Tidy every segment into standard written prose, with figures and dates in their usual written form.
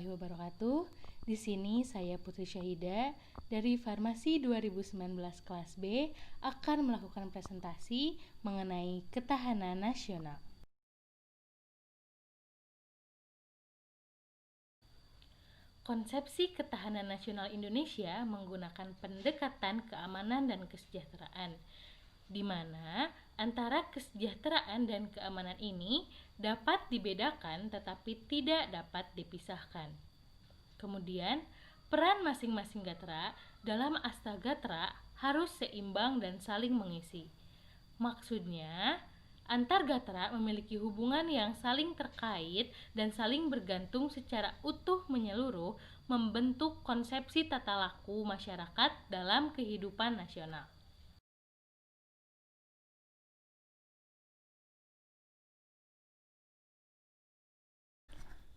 warahmatullahi wabarakatuh. Di sini saya Putri Syahida dari Farmasi 2019 kelas B akan melakukan presentasi mengenai ketahanan nasional. Konsepsi ketahanan nasional Indonesia menggunakan pendekatan keamanan dan kesejahteraan, di mana antara kesejahteraan dan keamanan ini dapat dibedakan tetapi tidak dapat dipisahkan. Kemudian, peran masing-masing gatra dalam Astagatra harus seimbang dan saling mengisi. Maksudnya, antar gatra memiliki hubungan yang saling terkait dan saling bergantung secara utuh menyeluruh, membentuk konsepsi tata laku masyarakat dalam kehidupan nasional.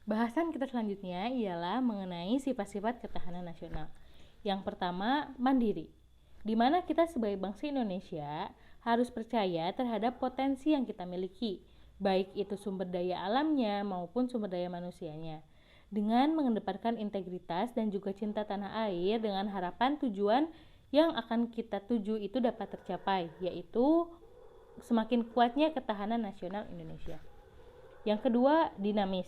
Bahasan kita selanjutnya ialah mengenai sifat-sifat ketahanan nasional. Yang pertama, mandiri, di mana kita sebagai bangsa Indonesia harus percaya terhadap potensi yang kita miliki, baik itu sumber daya alamnya maupun sumber daya manusianya, dengan mengedepankan integritas dan juga cinta tanah air dengan harapan tujuan yang akan kita tuju itu dapat tercapai, yaitu semakin kuatnya ketahanan nasional Indonesia. Yang kedua, dinamis,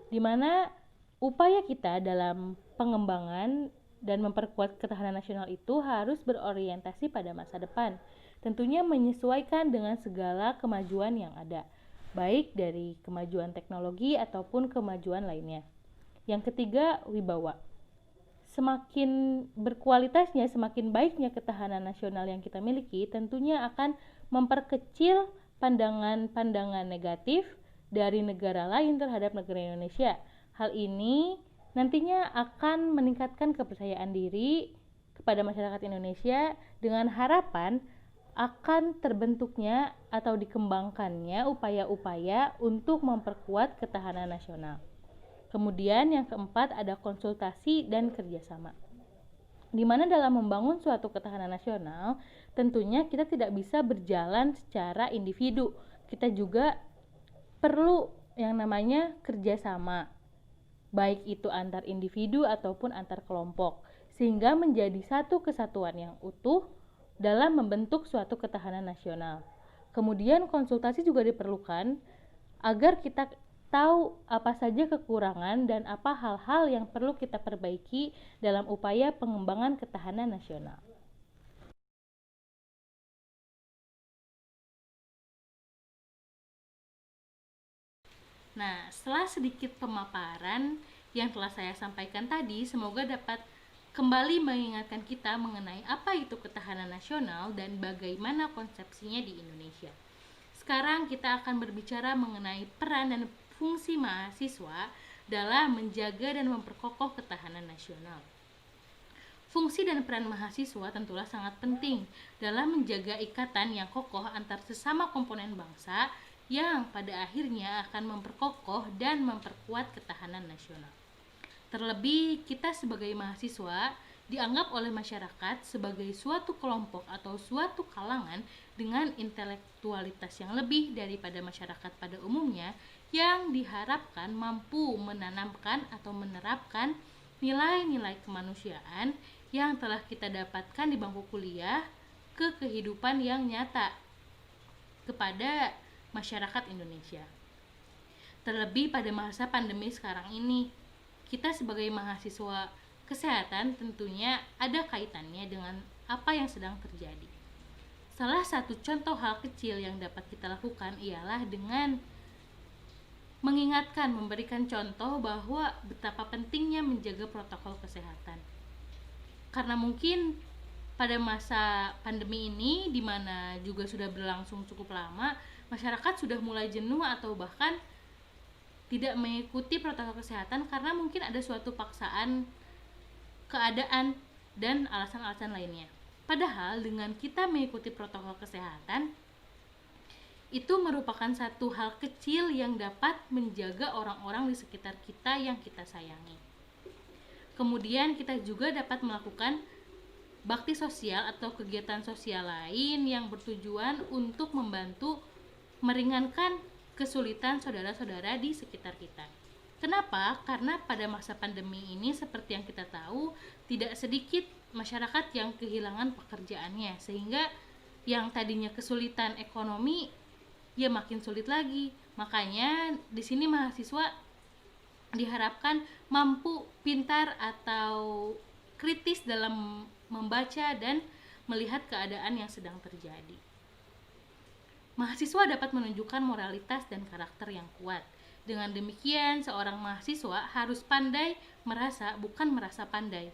di mana upaya kita dalam pengembangan dan memperkuat ketahanan nasional itu harus berorientasi pada masa depan, tentunya menyesuaikan dengan segala kemajuan yang ada, baik dari kemajuan teknologi ataupun kemajuan lainnya. Yang ketiga, wibawa. Semakin berkualitasnya, semakin baiknya ketahanan nasional yang kita miliki, tentunya akan memperkecil pandangan-pandangan negatif dari negara lain terhadap negara Indonesia. Hal ini nantinya akan meningkatkan kepercayaan diri kepada masyarakat Indonesia dengan harapan akan terbentuknya atau dikembangkannya upaya-upaya untuk memperkuat ketahanan nasional. Kemudian yang keempat ada konsultasi dan kerjasama, di mana dalam membangun suatu ketahanan nasional tentunya kita tidak bisa berjalan secara individu, kita juga perlu yang namanya kerjasama, baik itu antar individu ataupun antar kelompok, sehingga menjadi satu kesatuan yang utuh dalam membentuk suatu ketahanan nasional. Kemudian konsultasi juga diperlukan agar kita tahu apa saja kekurangan dan apa hal-hal yang perlu kita perbaiki dalam upaya pengembangan ketahanan nasional. Nah, setelah sedikit pemaparan yang telah saya sampaikan tadi, semoga dapat kembali mengingatkan kita mengenai apa itu ketahanan nasional dan bagaimana konsepsinya di Indonesia. Sekarang kita akan berbicara mengenai peran dan fungsi mahasiswa dalam menjaga dan memperkokoh ketahanan nasional. Fungsi dan peran mahasiswa tentulah sangat penting dalam menjaga ikatan yang kokoh antar sesama komponen bangsa yang pada akhirnya akan memperkokoh dan memperkuat ketahanan nasional. Terlebih kita sebagai mahasiswa dianggap oleh masyarakat sebagai suatu kelompok atau suatu kalangan dengan intelektualitas yang lebih daripada masyarakat pada umumnya, yang diharapkan mampu menanamkan atau menerapkan nilai-nilai kemanusiaan yang telah kita dapatkan di bangku kuliah ke kehidupan yang nyata kepada masyarakat Indonesia. Terlebih pada masa pandemi sekarang ini, kita sebagai mahasiswa kesehatan tentunya ada kaitannya dengan apa yang sedang terjadi. Salah satu contoh hal kecil yang dapat kita lakukan ialah dengan mengingatkan, memberikan contoh bahwa betapa pentingnya menjaga protokol kesehatan. Karena mungkin pada masa pandemi ini, di mana juga sudah berlangsung cukup lama, masyarakat sudah mulai jenuh atau bahkan tidak mengikuti protokol kesehatan karena mungkin ada suatu paksaan keadaan dan alasan-alasan lainnya. Padahal dengan kita mengikuti protokol kesehatan, itu merupakan satu hal kecil yang dapat menjaga orang-orang di sekitar kita yang kita sayangi. Kemudian kita juga dapat melakukan bakti sosial atau kegiatan sosial lain yang bertujuan untuk membantu meringankan kesulitan saudara-saudara di sekitar kita. Kenapa? Karena pada masa pandemi ini seperti yang kita tahu, tidak sedikit masyarakat yang kehilangan pekerjaannya, sehingga yang tadinya kesulitan ekonomi ya makin sulit lagi. Makanya di sini mahasiswa diharapkan mampu pintar atau kritis dalam membaca dan melihat keadaan yang sedang terjadi. Mahasiswa dapat menunjukkan moralitas dan karakter yang kuat. Dengan demikian, seorang mahasiswa harus pandai merasa, bukan merasa pandai.